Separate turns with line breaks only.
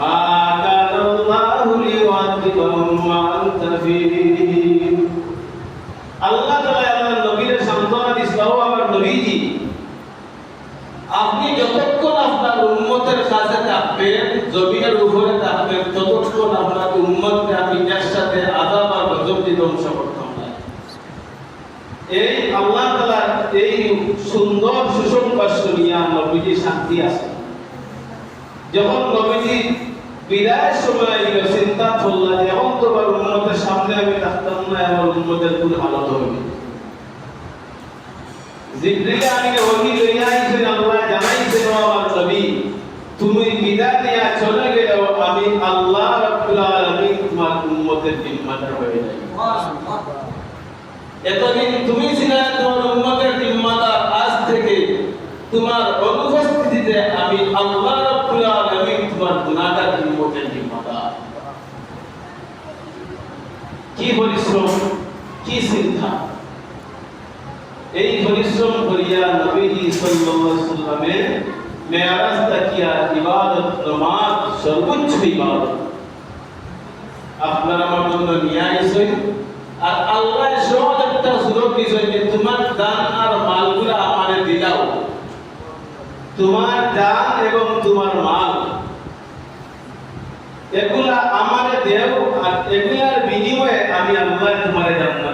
মা কানাল্লাহু লিউআযিবাহুম ওয়া আনতা ফীহিম। আল্লাহ তাআলা আল্লাহর নবীর সান্ত্বনা দিছিল, ও আমার নবীজি, আপনি যতক্ষণ আপনার উম্মতের কাছে থাকবেন, জমিনের উপরে থাকবেন, ততক্ষণ আপনার উম্মতকে আমি একসাথে আযাব আর গজব দিয়ে ধ্বংস করতাম না। এই আল্লাহ তাআলার এই সুন্দর সুসংবাদ শুনিয়া নবীজি শান্তি আছে। যখন নবীজি বিদায়ের সময় চিন্তা করলেন, এখন তো আমার উম্মতের সামনে আমি থাকতাম না, আমার উম্মতের কোন হালত হবে। জিবরিল আমিনকে ওহী লইয়া আইছেন, আল্লাহ জানাইছেন, ও আমার নবী, তুমি বিদায় নিয়ে চলে গেলে আমি আল্লাহ রাব্বুল আলামিন তোমার উম্মতের জিম্মাদার হয়ে যাই। এতদিন তুমি ছিলে তোমার উম্মতের জিম্মাদার, আজ থেকে তোমার অনুপস্থিতিতে আমি আল্লাহ রাব্বুল আলামিন তোমার গুনাহগার উম্মতের জিম্মাদার। কি পরিশ্রম, কি চিন্তা! এই পরিশ্রম করিয়া নবীজি সাল্লাল্লাহু আলাইহি ওয়াসাল্লামের মেরাজ তাকিয়া ইবাদত, নামাজ সর্বোচ্চ ইবাদত আপনার আমার জন্য নিয়ে আইছেন। আর আল্লাহ সহজ একটা সুযোগ দিয়েছেন যে তোমার দান আর মালগুলো আমারে দিলাও, তোমার দান এবং তোমার মাল এগুলা আমারে দেও, আর এগুলার বিনিময়ে আমি আল্লাহ তোমারে জান্নাত